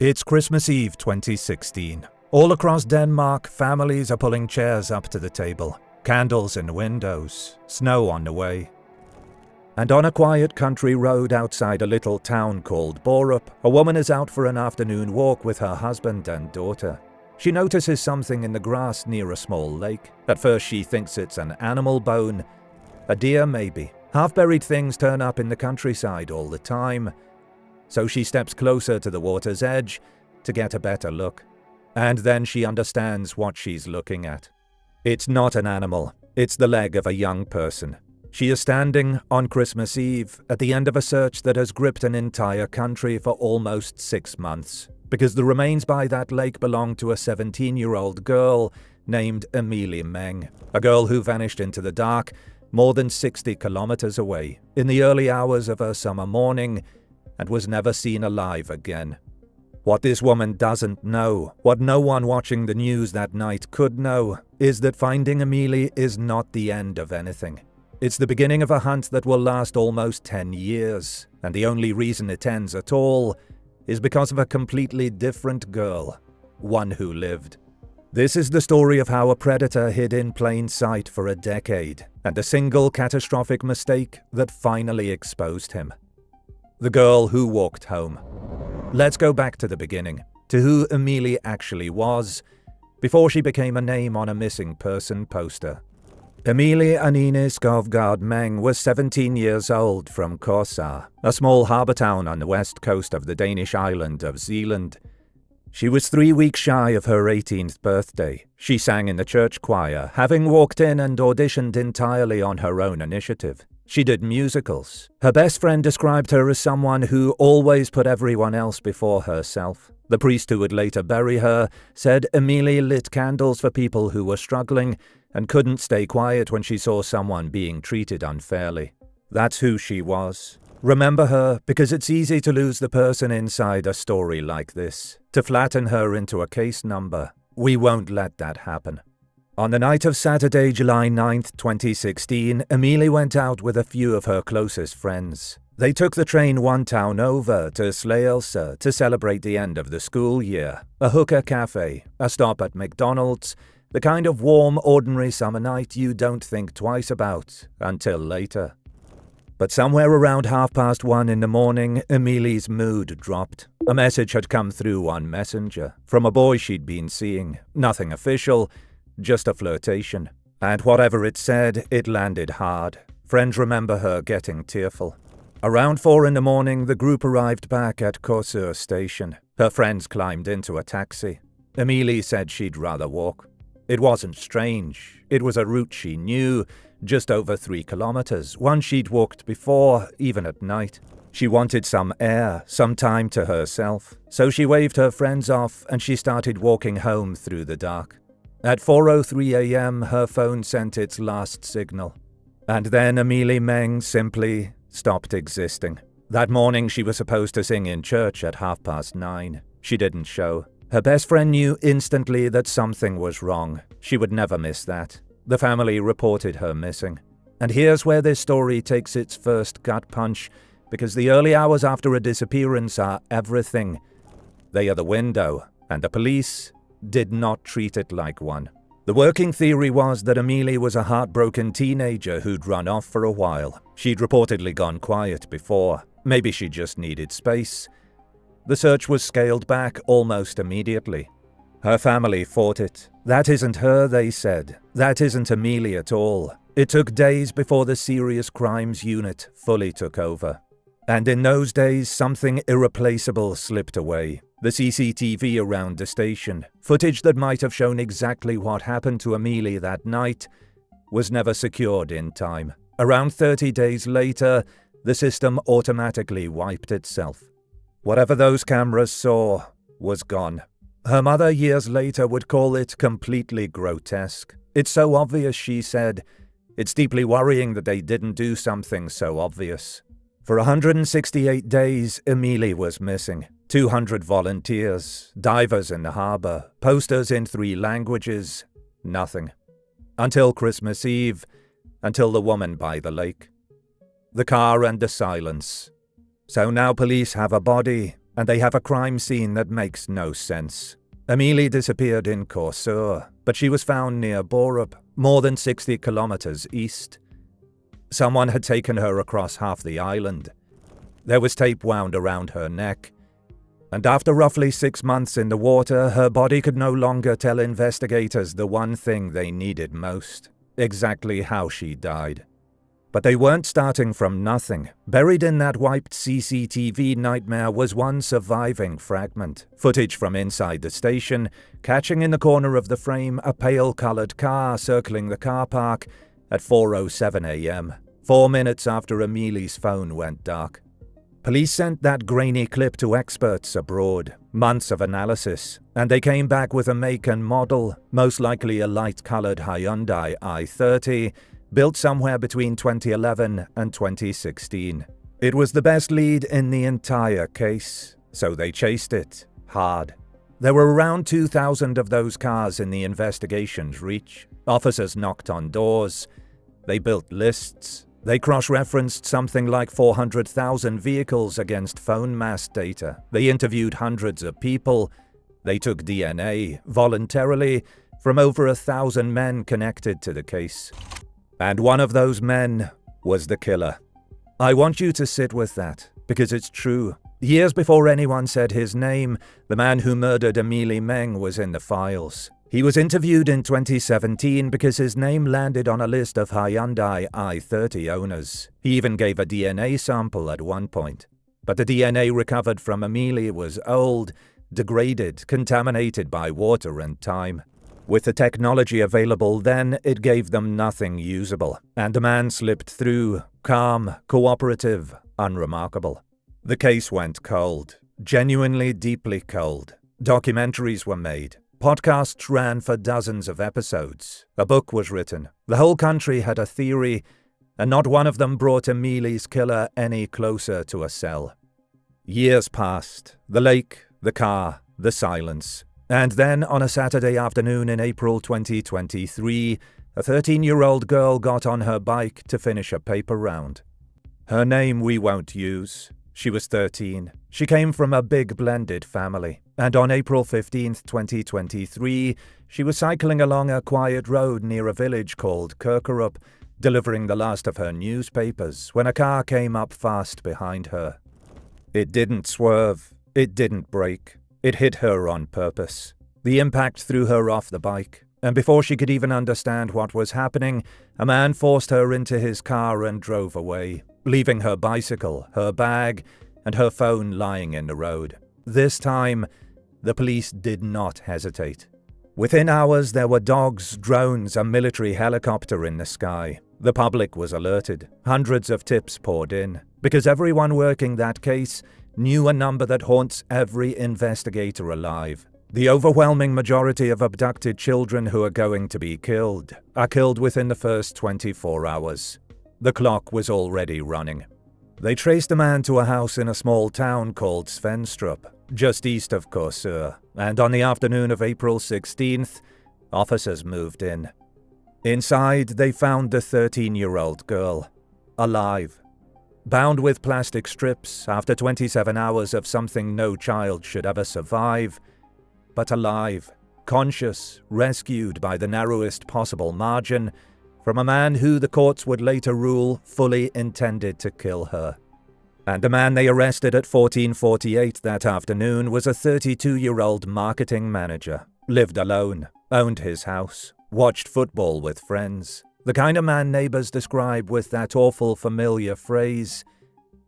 It's Christmas Eve 2016. All across Denmark, families are pulling chairs up to the table, candles in the windows, snow on the way. And on a quiet country road outside a little town called Borup, a woman is out for an afternoon walk with her husband and daughter. She notices something in the grass near a small lake. At first she thinks it's an animal bone, a deer maybe. Half-buried things turn up in the countryside all the time. So she steps closer to the water's edge to get a better look. And then she understands what she's looking at. It's not an animal, it's the leg of a young person. She is standing on Christmas Eve at the end of a search that has gripped an entire country for almost 6 months, because the remains by that lake belong to a 17-year-old girl named Emilie Meng, a girl who vanished into the dark more than 60 kilometers away in the early hours of her summer morning and was never seen alive again. What this woman doesn't know, what no one watching the news that night could know, is that finding Emilie is not the end of anything. It's the beginning of a hunt that will last almost 10 years, and the only reason it ends at all is because of a completely different girl, one who lived. This is the story of how a predator hid in plain sight for a decade, and a single catastrophic mistake that finally exposed him. The girl who walked home. Let's go back to the beginning, to who Emilie actually was, before she became a name on a missing person poster. Emilie Anine Skovgaard Meng was 17 years old from Korsør, a small harbour town on the west coast of the Danish island of Zealand. She was 3 weeks shy of her 18th birthday. She sang in the church choir, having walked in and auditioned entirely on her own initiative. She did musicals. Her best friend described her as someone who always put everyone else before herself. The priest who would later bury her said Emilie lit candles for people who were struggling and couldn't stay quiet when she saw someone being treated unfairly. That's who she was. Remember her because it's easy to lose the person inside a story like this, to flatten her into a case number. We won't let that happen. On the night of Saturday, July 9th, 2016, Emilie went out with a few of her closest friends. They took the train one town over to Slagelse to celebrate the end of the school year. A hooker cafe, a stop at McDonald's, the kind of warm, ordinary summer night you don't think twice about until later. But somewhere around 1:30 in the morning, Emilie's mood dropped. A message had come through on Messenger from a boy she'd been seeing. Nothing official, just a flirtation. And whatever it said, it landed hard. Friends remember her getting tearful. Around 4 in the morning, the group arrived back at Korsør station. Her friends climbed into a taxi. Emilie said she'd rather walk. It wasn't strange. It was a route she knew, just over 3 kilometers, one she'd walked before, even at night. She wanted some air, some time to herself. So she waved her friends off and she started walking home through the dark. At 4:03 a.m., her phone sent its last signal. And then Emilie Meng simply stopped existing. That morning she was supposed to sing in church at 9:30. She didn't show. Her best friend knew instantly that something was wrong. She would never miss that. The family reported her missing. And here's where this story takes its first gut punch, because the early hours after a disappearance are everything. They are the window, and the police did not treat it like one. The working theory was that Emilie was a heartbroken teenager who'd run off for a while. She'd reportedly gone quiet before. Maybe she just needed space. The search was scaled back almost immediately. Her family fought it. That isn't her, they said. That isn't Emilie at all. It took days before the Serious Crimes Unit fully took over. And in those days, something irreplaceable slipped away. The CCTV around the station, footage that might have shown exactly what happened to Emilie that night, was never secured in time. Around 30 days later, the system automatically wiped itself. Whatever those cameras saw was gone. Her mother years later would call it completely grotesque. It's so obvious, she said. It's deeply worrying that they didn't do something so obvious. For 168 days, Emilie was missing. 200 volunteers, divers in the harbour, posters in 3 languages, nothing. Until Christmas Eve, until the woman by the lake. The car and the silence. So now police have a body, and they have a crime scene that makes no sense. Emilie disappeared in Corsair, but she was found near Borup, more than 60 kilometers east. Someone had taken her across half the island. There was tape wound around her neck, and after roughly 6 months in the water, her body could no longer tell investigators the one thing they needed most: exactly how she died. But they weren't starting from nothing. Buried in that wiped CCTV nightmare was one surviving fragment. Footage from inside the station, catching in the corner of the frame a pale-coloured car circling the car park at 4:07 a.m., 4 minutes after Emilie's phone went dark. Police sent that grainy clip to experts abroad, months of analysis, and they came back with a make and model, most likely a light-coloured Hyundai i30, built somewhere between 2011 and 2016. It was the best lead in the entire case, so they chased it hard. There were around 2,000 of those cars in the investigation's reach. Officers knocked on doors. They built lists. They cross-referenced something like 400,000 vehicles against phone mass data. They interviewed hundreds of people. They took DNA, voluntarily, from over 1,000 men connected to the case. And one of those men was the killer. I want you to sit with that, because it's true. Years before anyone said his name, the man who murdered Emilie Meng was in the files. He was interviewed in 2017 because his name landed on a list of Hyundai i30 owners. He even gave a DNA sample at one point. But the DNA recovered from Emilie was old, degraded, contaminated by water and time. With the technology available then, it gave them nothing usable, and the man slipped through, calm, cooperative, unremarkable. The case went cold, genuinely deeply cold. Documentaries were made. Podcasts ran for dozens of episodes. A book was written. The whole country had a theory, and not one of them brought Emilie's killer any closer to a cell. Years passed. The lake, the car, the silence. And then, on a Saturday afternoon in April 2023, a 13-year-old girl got on her bike to finish a paper round. Her name we won't use. She was 13. She came from a big blended family. And on April 15, 2023, she was cycling along a quiet road near a village called Kirkerup, delivering the last of her newspapers, when a car came up fast behind her. It didn't swerve. It didn't brake. It hit her on purpose. The impact threw her off the bike, and before she could even understand what was happening, a man forced her into his car and drove away, leaving her bicycle, her bag, and her phone lying in the road. This time, the police did not hesitate. Within hours, there were dogs, drones, a military helicopter in the sky. The public was alerted. Hundreds of tips poured in, because everyone working that case knew a number that haunts every investigator alive. The overwhelming majority of abducted children who are going to be killed are killed within the first 24 hours. The clock was already running. They traced a man to a house in a small town called Svenstrup, just east of Corsair, and on the afternoon of April 16th, officers moved in. Inside, they found the 13-year-old girl, alive. Bound with plastic strips after 27 hours of something no child should ever survive, but alive, conscious, rescued by the narrowest possible margin from a man who the courts would later rule fully intended to kill her. And the man they arrested at 14:48 that afternoon was a 32-year-old marketing manager, lived alone, owned his house, watched football with friends. The kind of man neighbors describe with that awful familiar phrase,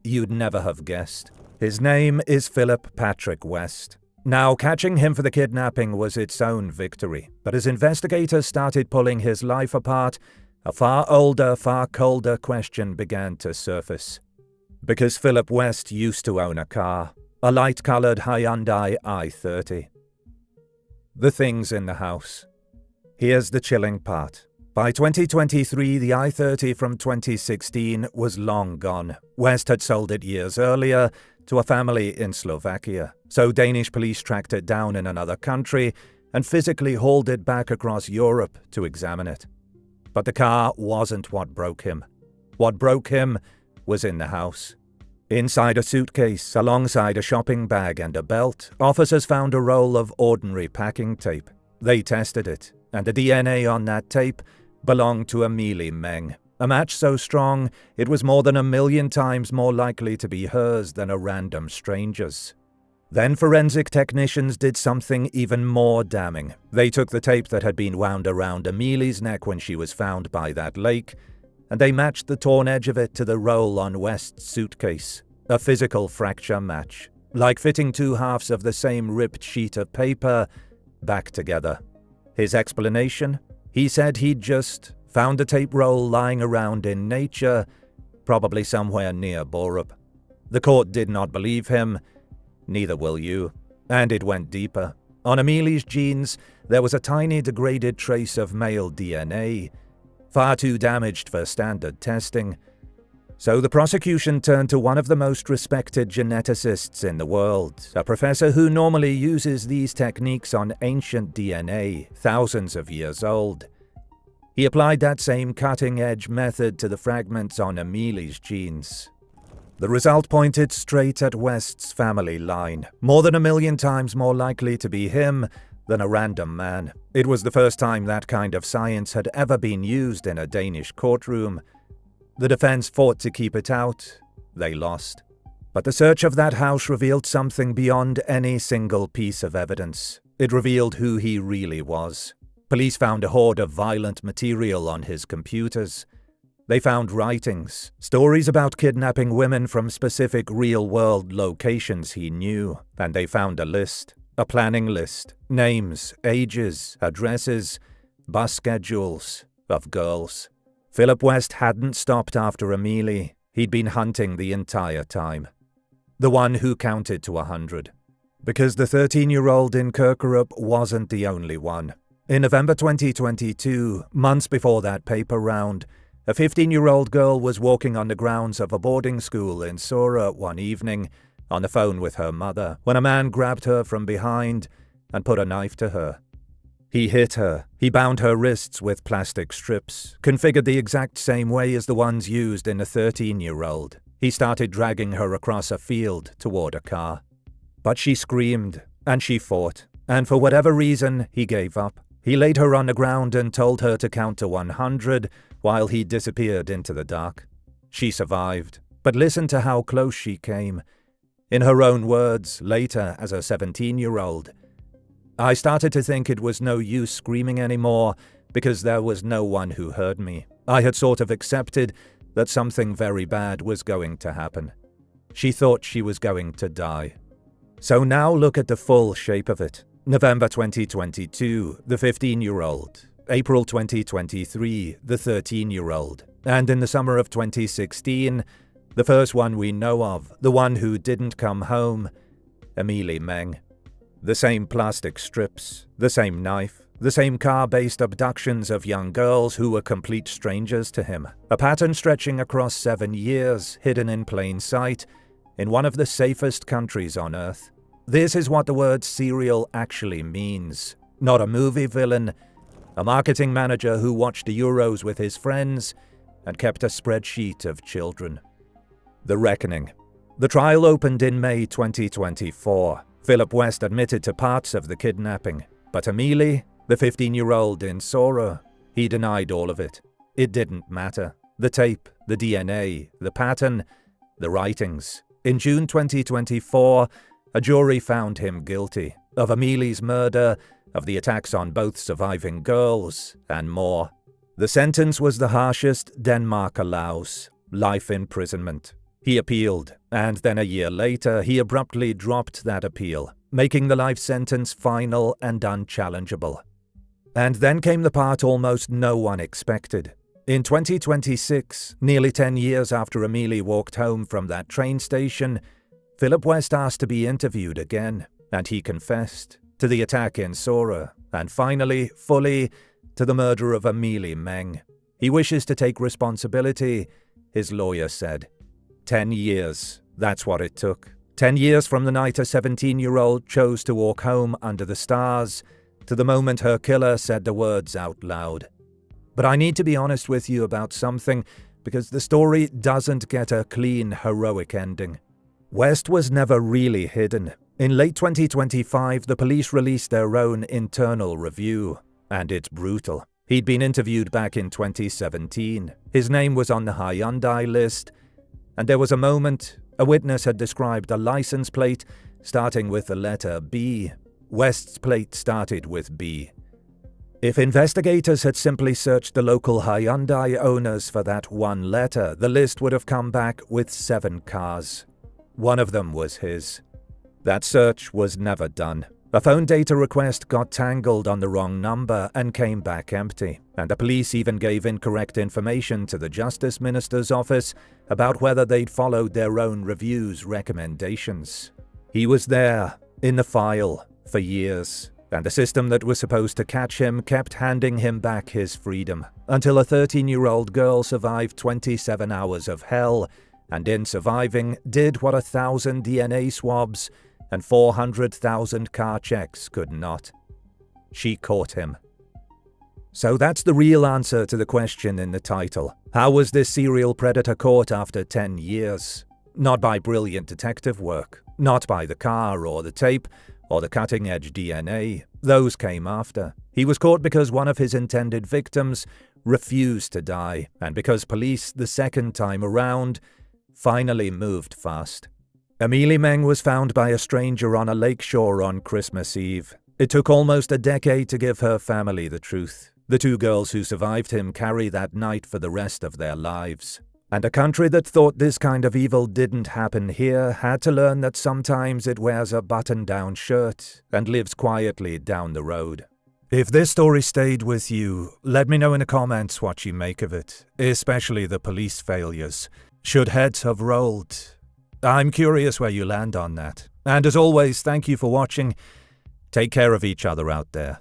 "You'd never have guessed." His name is Philip Patrick West. Now, catching him for the kidnapping was its own victory, but as investigators started pulling his life apart, a far older, far colder question began to surface. Because Philip West used to own a car, a light-coloured Hyundai i30. The things in the house. Here's the chilling part. By 2023, the i30 from 2016 was long gone. West had sold it years earlier to a family in Slovakia, so Danish police tracked it down in another country and physically hauled it back across Europe to examine it. But the car wasn't what broke him. What broke him was in the house. Inside a suitcase, alongside a shopping bag and a belt, officers found a roll of ordinary packing tape. They tested it, and the DNA on that tape belonged to Emilie Meng, a match so strong it was more than 1,000,000 times more likely to be hers than a random stranger's. Then forensic technicians did something even more damning. They took the tape that had been wound around Emilie's neck when she was found by that lake, and they matched the torn edge of it to the roll on West's suitcase. A physical fracture match, like fitting two halves of the same ripped sheet of paper back together. His explanation? He said he'd just found the tape roll lying around in nature, probably somewhere near Borup. The court did not believe him, neither will you, and it went deeper. On Emilie's jeans, there was a tiny degraded trace of male DNA, far too damaged for standard testing. So the prosecution turned to one of the most respected geneticists in the world, a professor who normally uses these techniques on ancient DNA, thousands of years old. He applied that same cutting-edge method to the fragments on Emilie's genes. The result pointed straight at West's family line, more than 1,000,000 times more likely to be him than a random man. It was the first time that kind of science had ever been used in a Danish courtroom. The defense fought to keep it out. They lost. But the search of that house revealed something beyond any single piece of evidence. It revealed who he really was. Police found a hoard of violent material on his computers. They found writings, stories about kidnapping women from specific real-world locations he knew, and they found a list, a planning list, names, ages, addresses, bus schedules of girls. Philip West hadn't stopped after Emilie. He'd been hunting the entire time. The one who counted to 100. Because the 13-year-old in Kirkerup wasn't the only one. In November 2022, months before that paper round, a 15-year-old girl was walking on the grounds of a boarding school in Sora one evening, on the phone with her mother, when a man grabbed her from behind and put a knife to her. He hit her. He bound her wrists with plastic strips, configured the exact same way as the ones used in a 13-year-old. He started dragging her across a field toward a car. But she screamed, and she fought, and for whatever reason, he gave up. He laid her on the ground and told her to count to 100 while he disappeared into the dark. She survived, but listen to how close she came. In her own words, later as a 17-year-old, "I started to think it was no use screaming anymore because there was no one who heard me. I had sort of accepted that something very bad was going to happen." She thought she was going to die. So now look at the full shape of it. November 2022, the 15-year-old. April 2023, the 13-year-old. And in the summer of 2016, the first one we know of, the one who didn't come home, Emilie Meng. The same plastic strips, the same knife, the same car-based abductions of young girls who were complete strangers to him. A pattern stretching across 7 years, hidden in plain sight, in one of the safest countries on Earth. This is what the word serial actually means. Not a movie villain, a marketing manager who watched the Euros with his friends and kept a spreadsheet of children. The Reckoning. The trial opened in May 2024. Philip West admitted to parts of the kidnapping, but Emilie, the 15-year-old in Sora, he denied all of it. It didn't matter. The tape, the DNA, the pattern, the writings. In June 2024, a jury found him guilty of Emilie's murder, of the attacks on both surviving girls, and more. The sentence was the harshest Denmark allows: life imprisonment. He appealed, and then a year later, he abruptly dropped that appeal, making the life sentence final and unchallengeable. And then came the part almost no one expected. In 2026, nearly 10 years after Emilie walked home from that train station, Philip West asked to be interviewed again, and he confessed to the attack in Sora, and finally, fully, to the murder of Emilie Meng. He wishes to take responsibility, his lawyer said. 10 years, that's what it took. 10 years from the night a 17-year-old chose to walk home under the stars, to the moment her killer said the words out loud. But I need to be honest with you about something. because the story doesn't get a clean, heroic ending. West was never really hidden. In late 2025, the police released their own internal review, and it's brutal. He'd been interviewed back in 2017. His name was on the Hyundai list, and there was a moment a witness had described a license plate starting with the letter B. West's plate started with B. If investigators had simply searched the local Hyundai owners for that one letter, the list would have come back with 7 cars. One of them was his. That search was never done. A phone data request got tangled on the wrong number and came back empty, and the police even gave incorrect information to the Justice Minister's office about whether they'd followed their own review's recommendations. He was there, in the file, for years, and the system that was supposed to catch him kept handing him back his freedom, until a 13-year-old girl survived 27 hours of hell, and in surviving, did what 1,000 DNA swabs and 400,000 car checks could not. She caught him. So that's the real answer to the question in the title. How was this serial predator caught after 10 years? Not by brilliant detective work, not by the car or the tape or the cutting-edge DNA. Those came after. He was caught because one of his intended victims refused to die, and because police, the second time around, finally moved fast. Emilie Meng was found by a stranger on a lakeshore on Christmas Eve. It took almost a decade to give her family the truth. The 2 girls who survived him carry that night for the rest of their lives. And a country that thought this kind of evil didn't happen here had to learn that sometimes it wears a button-down shirt and lives quietly down the road. If this story stayed with you, let me know in the comments what you make of it, especially the police failures. Should heads have rolled? I'm curious where you land on that. And as always, thank you for watching. Take care of each other out there.